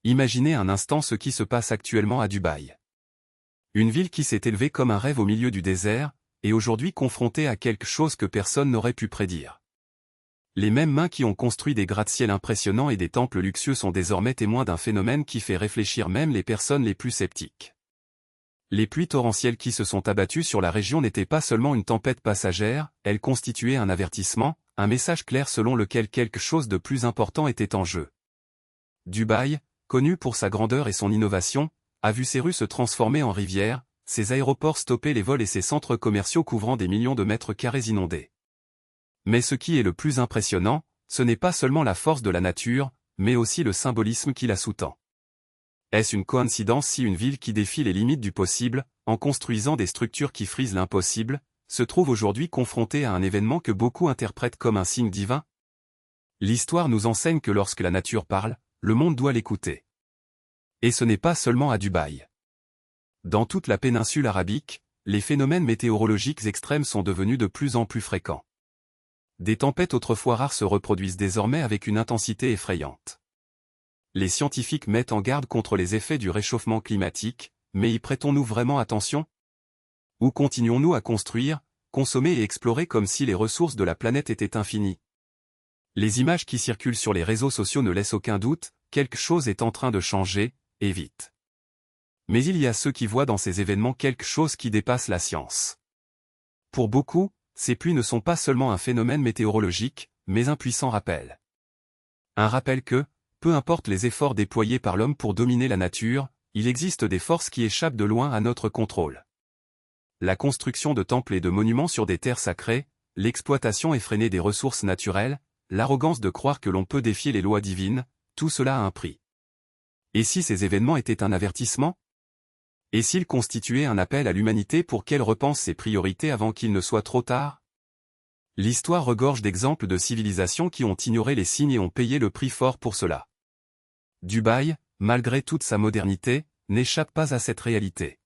Imaginez un instant ce qui se passe actuellement à Dubaï. Une ville qui s'est élevée comme un rêve au milieu du désert, et aujourd'hui confrontée à quelque chose que personne n'aurait pu prédire. Les mêmes mains qui ont construit des gratte-ciel impressionnants et des temples luxueux sont désormais témoins d'un phénomène qui fait réfléchir même les personnes les plus sceptiques. Les pluies torrentielles qui se sont abattues sur la région n'étaient pas seulement une tempête passagère, elles constituaient un avertissement, un message clair selon lequel quelque chose de plus important était en jeu. Dubaï, connu pour sa grandeur et son innovation, a vu ses rues se transformer en rivières, ses aéroports stopper les vols et ses centres commerciaux couvrant des millions de mètres carrés inondés. Mais ce qui est le plus impressionnant, ce n'est pas seulement la force de la nature, mais aussi le symbolisme qui la sous-tend. Est-ce une coïncidence si une ville qui défie les limites du possible, en construisant des structures qui frisent l'impossible, se trouve aujourd'hui confrontée à un événement que beaucoup interprètent comme un signe divin? L'histoire nous enseigne que lorsque la nature parle, le monde doit l'écouter. Et ce n'est pas seulement à Dubaï. Dans toute la péninsule arabique, les phénomènes météorologiques extrêmes sont devenus de plus en plus fréquents. Des tempêtes autrefois rares se reproduisent désormais avec une intensité effrayante. Les scientifiques mettent en garde contre les effets du réchauffement climatique, mais y prêtons-nous vraiment attention? Ou continuons-nous à construire, consommer et explorer comme si les ressources de la planète étaient infinies? Les images qui circulent sur les réseaux sociaux ne laissent aucun doute, quelque chose est en train de changer, et vite. Mais il y a ceux qui voient dans ces événements quelque chose qui dépasse la science. Pour beaucoup, ces pluies ne sont pas seulement un phénomène météorologique, mais un puissant rappel. Un rappel que, peu importe les efforts déployés par l'homme pour dominer la nature, il existe des forces qui échappent de loin à notre contrôle. La construction de temples et de monuments sur des terres sacrées, l'exploitation effrénée des ressources naturelles, l'arrogance de croire que l'on peut défier les lois divines, tout cela a un prix. Et si ces événements étaient un avertissement? Et s'ils constituaient un appel à l'humanité pour qu'elle repense ses priorités avant qu'il ne soit trop tard? L'histoire regorge d'exemples de civilisations qui ont ignoré les signes et ont payé le prix fort pour cela. Dubaï, malgré toute sa modernité, n'échappe pas à cette réalité.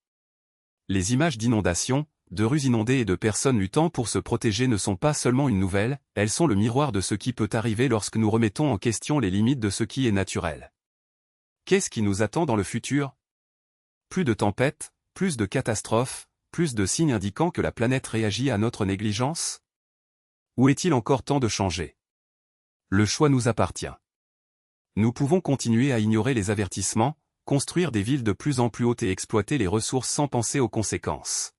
Les images d'inondations, de rues inondées et de personnes luttant pour se protéger ne sont pas seulement une nouvelle, elles sont le miroir de ce qui peut arriver lorsque nous remettons en question les limites de ce qui est naturel. Qu'est-ce qui nous attend dans le futur? Plus de tempêtes, plus de catastrophes, plus de signes indiquant que la planète réagit à notre négligence? Ou est-il encore temps de changer? Le choix nous appartient. Nous pouvons continuer à ignorer les avertissements, construire des villes de plus en plus hautes et exploiter les ressources sans penser aux conséquences.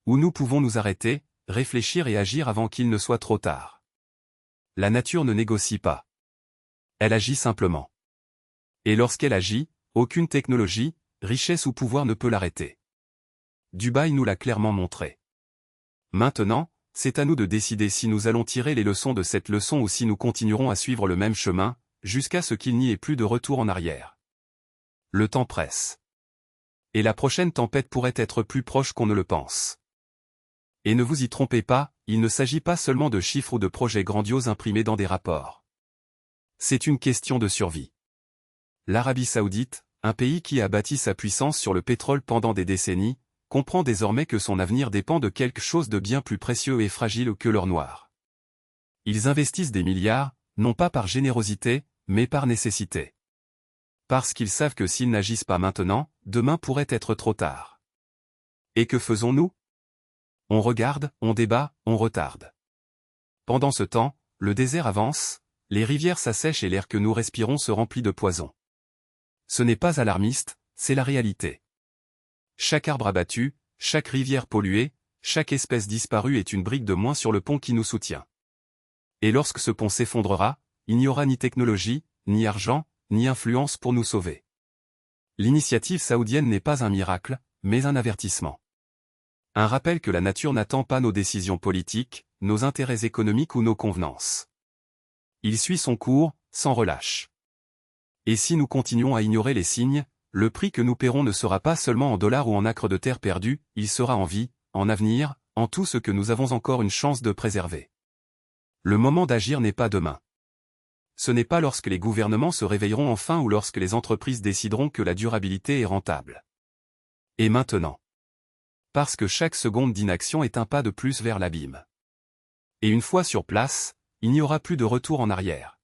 Ou nous pouvons nous arrêter, réfléchir et agir avant qu'il ne soit trop tard. La nature ne négocie pas. Elle agit simplement. Et lorsqu'elle agit, aucune technologie, richesse ou pouvoir ne peut l'arrêter. Dubaï nous l'a clairement montré. Maintenant, c'est à nous de décider si nous allons tirer les leçons de cette leçon ou si nous continuerons à suivre le même chemin, jusqu'à ce qu'il n'y ait plus de retour en arrière. Le temps presse. Et la prochaine tempête pourrait être plus proche qu'on ne le pense. Et ne vous y trompez pas, il ne s'agit pas seulement de chiffres ou de projets grandioses imprimés dans des rapports. C'est une question de survie. L'Arabie Saoudite, un pays qui a bâti sa puissance sur le pétrole pendant des décennies, comprend désormais que son avenir dépend de quelque chose de bien plus précieux et fragile que l'or noir. Ils investissent des milliards, non pas par générosité, mais par nécessité. Parce qu'ils savent que s'ils n'agissent pas maintenant, demain pourrait être trop tard. Et que faisons-nous? On regarde, on débat, on retarde. Pendant ce temps, le désert avance, les rivières s'assèchent et l'air que nous respirons se remplit de poison. Ce n'est pas alarmiste, c'est la réalité. Chaque arbre abattu, chaque rivière polluée, chaque espèce disparue est une brique de moins sur le pont qui nous soutient. Et lorsque ce pont s'effondrera, il n'y aura ni technologie, ni argent, ni influence pour nous sauver. L'initiative saoudienne n'est pas un miracle, mais un avertissement. Un rappel que la nature n'attend pas nos décisions politiques, nos intérêts économiques ou nos convenances. Il suit son cours, sans relâche. Et si nous continuons à ignorer les signes, le prix que nous paierons ne sera pas seulement en dollars ou en acres de terre perdus, il sera en vie, en avenir, en tout ce que nous avons encore une chance de préserver. Le moment d'agir n'est pas demain. Ce n'est pas lorsque les gouvernements se réveilleront enfin ou lorsque les entreprises décideront que la durabilité est rentable. Et maintenant. Parce que chaque seconde d'inaction est un pas de plus vers l'abîme. Et une fois sur place, il n'y aura plus de retour en arrière.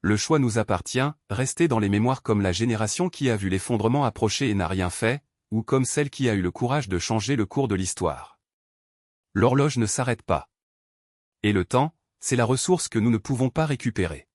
Le choix nous appartient, rester dans les mémoires comme la génération qui a vu l'effondrement approcher et n'a rien fait, ou comme celle qui a eu le courage de changer le cours de l'histoire. L'horloge ne s'arrête pas. Et le temps, c'est la ressource que nous ne pouvons pas récupérer.